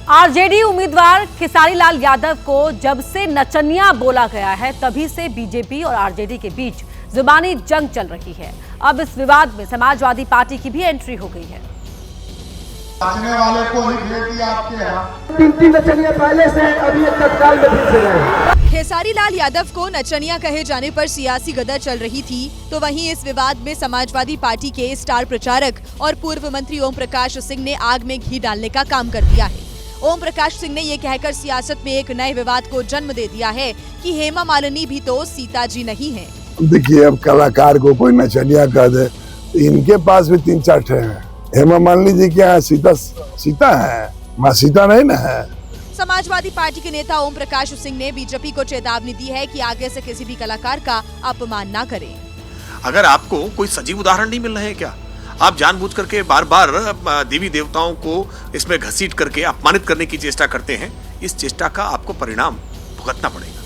RJD उम्मीदवार खेसारी लाल यादव को जब से नचनिया बोला गया है तभी से बीजेपी और आरजेडी के बीच जुबानी जंग चल रही है। अब इस विवाद में समाजवादी पार्टी की भी एंट्री हो गई है। नाचने वाले को ही भेज दिया आपके यहाँ। तीन नचनिया पहले से अभी तत्काल में फिर से गए। खेसारी लाल यादव को नचनिया कहे जाने पर सियासी गदर चल रही थी, तो वहीं इस विवाद में समाजवादी पार्टी के स्टार प्रचारक और पूर्व मंत्री ओम प्रकाश सिंह ने आग में घी डालने का काम कर दिया है। ओम प्रकाश सिंह ने ये कहकर सियासत में एक नए विवाद को जन्म दे दिया है कि हेमा मालिनी भी तो सीता जी नहीं है। देखिए, अब कलाकार को कोई नचनिया कह दे, इनके पास भी 3-4 ठे हैं। हेमा मालिनी जी क्या है? सीता है, माँ सीता नहीं ना है। समाजवादी पार्टी के नेता ओम प्रकाश सिंह ने बीजेपी को चेतावनी दी है कि आगे से किसी भी कलाकार का अपमान न करें। अगर आपको कोई सजीव उदाहरण नहीं मिल रहे हैं क्या? आप जानबूझ करके बार बार देवी देवताओं को इसमें घसीट करके अपमानित करने की चेष्टा करते हैं। इस चेष्टा का आपको परिणाम भुगतना पड़ेगा।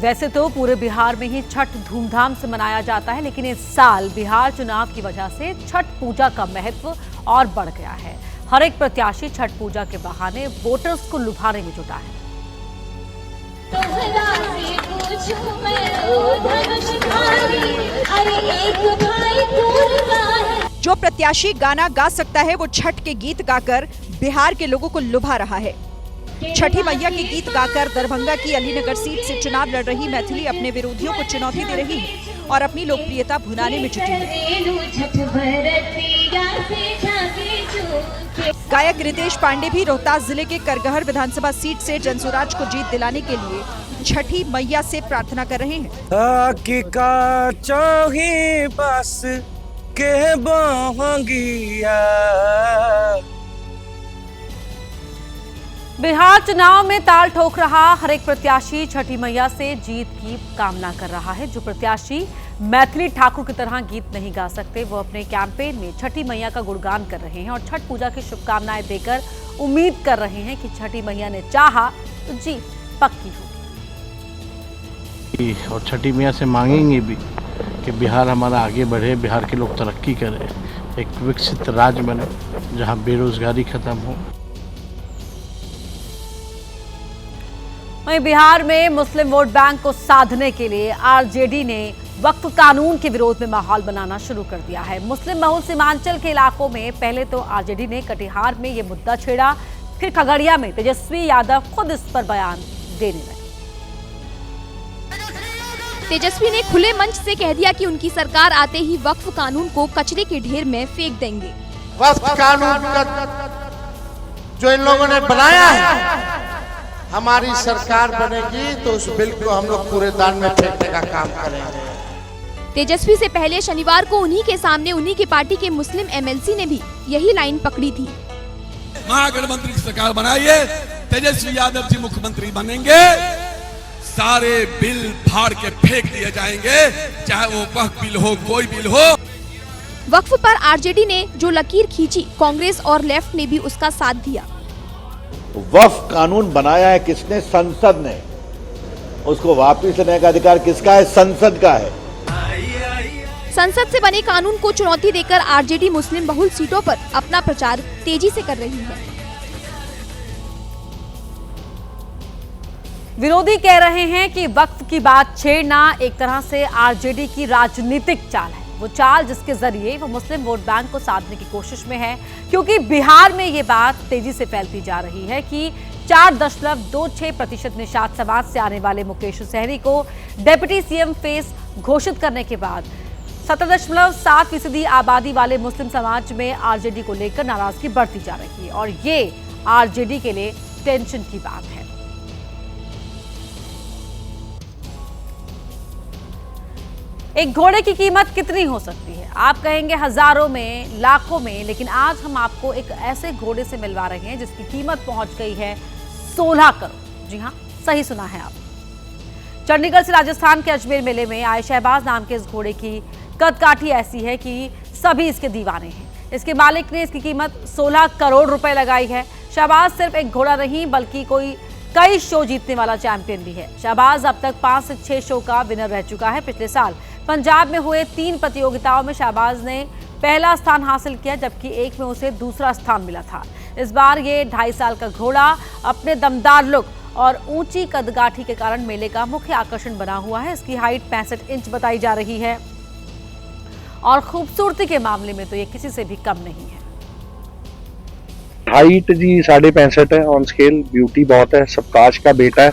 वैसे तो पूरे बिहार में ही छठ धूमधाम से मनाया जाता है, लेकिन इस साल बिहार चुनाव की वजह से छठ पूजा का महत्व और बढ़ गया है। हर एक प्रत्याशी छठ पूजा के बहाने वोटर्स को लुभाने में जुटा है। जो प्रत्याशी गाना गा सकता है वो छठ के गीत गाकर बिहार के लोगों को लुभा रहा है। छठी मैया के गीत गाकर दरभंगा की अलीनगर सीट से चुनाव लड़ रही मैथिली अपने विरोधियों को चुनौती दे रही है और अपनी लोकप्रियता भुनाने में जुटी है। गायक रितेश पांडे भी रोहतास जिले के करगहर विधानसभा सीट से जनसुराज को जीत दिलाने के लिए छठी मैया से प्रार्थना कर रहे हैं। बिहार चुनाव में ताल ठोक रहा हर एक प्रत्याशी छठी मैया से जीत की कामना कर रहा है। जो प्रत्याशी मैथिली ठाकुर की तरह गीत नहीं गा सकते, वो अपने कैंपेन में छठी मैया का गुणगान कर रहे हैं और छठ पूजा की शुभकामनाएं देकर उम्मीद कर रहे हैं कि छठी मैया ने चाहा तो जीत पक्की होगी। और छठी मैया से मांगेंगे भी कि बिहार हमारा आगे बढ़े, बिहार के लोग तरक्की करें, एक विकसित राज्य बने जहां बेरोजगारी खत्म हो। वहीं बिहार में मुस्लिम वोट बैंक को साधने के लिए आरजेडी ने वक्फ कानून के विरोध में माहौल बनाना शुरू कर दिया है। मुस्लिम बहुल सीमांचल के इलाकों में पहले तो आरजेडी ने कटिहार में ये मुद्दा छेड़ा, फिर खगड़िया में तेजस्वी यादव खुद इस पर बयान देने लगे। तेजस्वी ने खुले मंच से कह दिया कि उनकी सरकार आते ही वक्फ कानून को कचरे के ढेर में फेंक देंगे। वक्फ कानून का जो इन लोगों ने बनाया है, हमारी सरकार बनेगी तो उस बिल को हम लोग कूड़ेदान में फेंकने का काम करेंगे। तेजस्वी से पहले शनिवार को उन्हीं के सामने उन्हीं की पार्टी के मुस्लिम एमएलसी ने भी यही लाइन पकड़ी थी। महागठबंधन की सरकार बनाइए, तेजस्वी यादव जी मुख्यमंत्री बनेंगे, सारे बिल फाड़ के फेंक दिए जाएंगे, चाहे वो वक्फ बिल हो, कोई बिल हो। वक्फ पर आरजेडी ने जो लकीर खींची, कांग्रेस और लेफ्ट ने भी उसका साथ दिया। वक्फ कानून बनाया है किसने? संसद ने। उसको वापस लेने का अधिकार किसका है? संसद का है। संसद से बने कानून को चुनौती देकर आरजेडी मुस्लिम बहुल सीटों पर अपना प्रचार तेजी से कर रही है। विरोधी कह रहे हैं कि वक्फ की बात छेड़ना एक तरह से आरजेडी की राजनीतिक चाल है, वो चाल जिसके जरिए वो मुस्लिम वोट बैंक को साधने की कोशिश में है, क्योंकि बिहार में ये बात तेजी से फैलती जा रही है कि 4.26% निषाद समाज से आने वाले मुकेश सहनी को डिप्टी सीएम फेस घोषित करने के बाद 17.7% आबादी वाले मुस्लिम समाज में आरजेडी को लेकर नाराजगी बढ़ती जा रही है और ये आरजेडी के लिए टेंशन की बात है। एक घोड़े की कीमत कितनी हो सकती है? आप कहेंगे हजारों में, लाखों में, लेकिन आज हम आपको एक ऐसे घोड़े से मिलवा रहे हैं जिसकी कीमत पहुंच गई है 16 करोड़। जी हां, सही सुना है आप। चंडीगढ़ से राजस्थान के अजमेर मेले में आए शहबाज नाम के इस घोड़े की कदकाठी ऐसी है कि सभी इसके दीवाने हैं। इसके मालिक ने इसकी कीमत 16 करोड़ रुपए लगाई है। शहबाज सिर्फ एक घोड़ा नहीं बल्कि कई शो जीतने वाला चैंपियन भी है। शहबाज अब तक 5 से 6 शो का विनर रह चुका है। पिछले साल पंजाब में हुए 3 प्रतियोगिताओं में शहबाज ने पहला स्थान हासिल किया, जबकि एक में उसे दूसरा स्थान मिला था। इस बार ये 2.5 साल का घोड़ा अपने दमदार लुक और ऊंची कदगाठी के कारण मेले का मुख्य आकर्षण बना हुआ है। इसकी हाइट 65 इंच बताई जा रही है और खूबसूरती के मामले में तो ये किसी से भी कम नहीं है। हाइट जी 65.5 है ऑन स्केल। ब्यूटी बहुत है। सप्ताश का बेटा है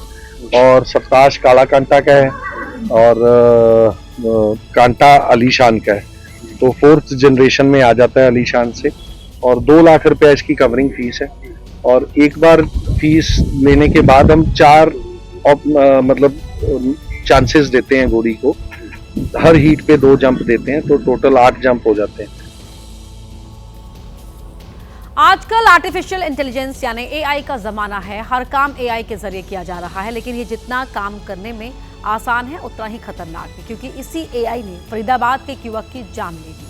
और सप्ताश काला कांटा का है और कांटा अलीशान का है, तो 4th जनरेशन में आ जाता है अलीशान से। और 2 लाख रुपया इसकी कवरिंग फीस है और एक बार फीस लेने के बाद हम 4 मतलब चांसेस देते हैं घोड़ी को। हर हीट पे 2 जंप देते हैं, तो टोटल 8 जंप हो जाते हैं। आजकल आर्टिफिशियल इंटेलिजेंस यानी एआई का जमाना है। हर काम एआई के जरिए किया जा रहा है, लेकिन ये जितना काम करने में आसान है उतना ही खतरनाक है, क्योंकि इसी एआई ने फरीदाबाद के एक युवक की जान ले ली।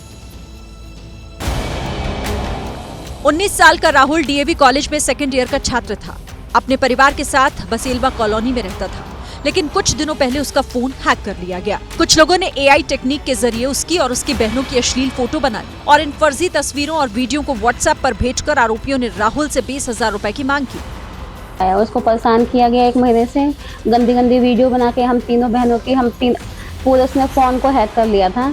19 साल का राहुल डीएवी कॉलेज में 2nd ईयर का छात्र था। अपने परिवार के साथ बसेलवा कॉलोनी में रहता था, लेकिन कुछ दिनों पहले उसका फोन हैक कर लिया गया। कुछ लोगों ने एआई टेक्निक के जरिए उसकी और उसकी बहनों की अश्लील फोटो बना ली और इन फर्जी तस्वीरों और वीडियो को व्हाट्सएप पर भेजकर आरोपियों ने राहुल से 20,000 रुपए की मांग की। उसको परेशान किया गया 1 महीने से। गंदी गंदी वीडियो बना के हम तीनों बहनों की पूरे उसने फोन को हैक कर लिया था।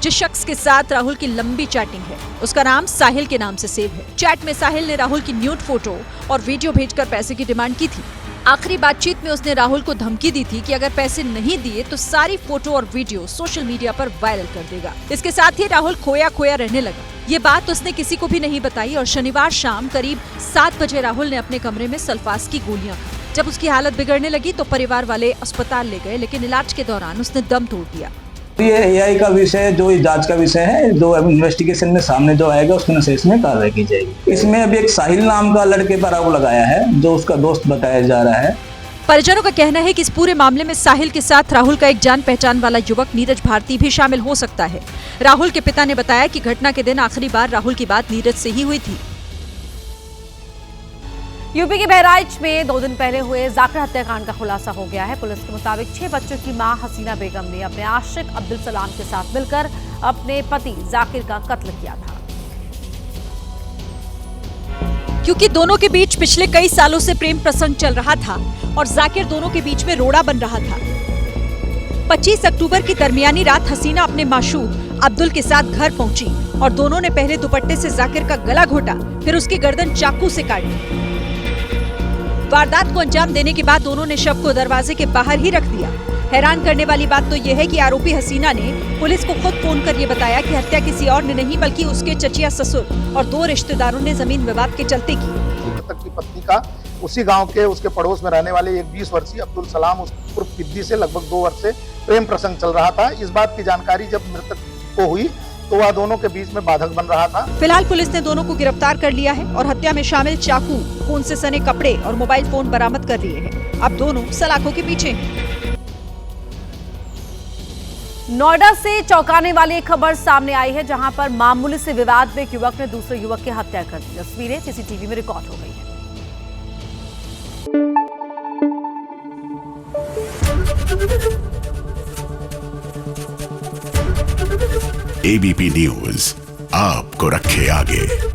जिस शख्स के साथ राहुल की लंबी चैटिंग है उसका नाम साहिल के नाम से सेव है। चैट में साहिल ने राहुल की न्यूड फोटो और वीडियो भेजकर पैसे की डिमांड की थी। आखिरी बातचीत में उसने राहुल को धमकी दी थी कि अगर पैसे नहीं दिए तो सारी फोटो और वीडियो सोशल मीडिया पर वायरल कर देगा। इसके साथ ही राहुल खोया खोया रहने लगा। ये बात उसने किसी को भी नहीं बताई और शनिवार शाम करीब 7 बजे राहुल ने अपने कमरे में सल्फास की गोलियां खाई। जब उसकी हालत बिगड़ने लगी तो परिवार वाले अस्पताल ले गए, लेकिन इलाज के दौरान उसने दम तोड़ दिया। ये एआई का विषय जो इस जांच का विषय है, जो इन्वेस्टिगेशन में सामने जो आएगा उसके अनुसार में कार्रवाई की जाएगी। इसमें अभी एक साहिल नाम का लड़के पर आरोप लगाया है, जो उसका दोस्त बताया जा रहा है। परिजनों का कहना है कि इस पूरे मामले में साहिल के साथ राहुल का एक जान पहचान वाला युवक नीरज भारती भी शामिल हो सकता है। राहुल के पिता ने बताया कि घटना के दिन आखिरी बार राहुल की बात नीरज से ही हुई थी। यूपी के बहराइच में 2 दिन पहले हुए जाकिर हत्याकांड का खुलासा हो गया है। पुलिस के मुताबिक 6 बच्चों की मां हसीना बेगम ने अपने आशिक अब्दुल सलाम के साथ मिलकर अपने पति जाकिर का कत्ल किया था। क्योंकि दोनों के बीच पिछले कई सालों से प्रेम प्रसंग चल रहा था और जाकिर दोनों के बीच में रोड़ा बन रहा था। 25 अक्टूबर की दरमियानी रात हसीना अपने माशूक अब्दुल के साथ घर पहुंची और दोनों ने पहले दुपट्टे से जाकिर का गला घोटा, फिर उसकी गर्दन चाकू से काट दी। वारदात को अंजाम देने के बाद दोनों ने शव को दरवाजे के बाहर ही रख दिया। हैरान करने वाली बात तो यह है कि आरोपी हसीना ने पुलिस को खुद फोन कर ये बताया कि हत्या किसी और ने नहीं बल्कि उसके चचिया ससुर और 2 रिश्तेदारों ने जमीन विवाद के चलते की। मृतक की पत्नी का उसी गांव के उसके पड़ोस में रहने वाले एक 20 वर्षीय अब्दुल सलाम उर्फ पिद्दी से लगभग 2 वर्ष से प्रेम प्रसंग चल रहा था। इस बात की जानकारी जब मृतक को हुई तो वह दोनों के बीच में बाधक बन रहा था। फिलहाल पुलिस ने दोनों को गिरफ्तार कर लिया है और हत्या में शामिल चाकू, खून से सने कपड़े और मोबाइल फोन बरामद कर लिए हैं। अब दोनों सलाखों के पीछे हैं। नोएडा से चौंकाने वाली एक खबर सामने आई है, जहां पर मामूली से विवाद में एक युवक ने दूसरे युवक की हत्या कर दी। तस्वीरें सीसीटीवी में रिकॉर्ड हो गई है। एबीपी न्यूज आपको रखे आगे।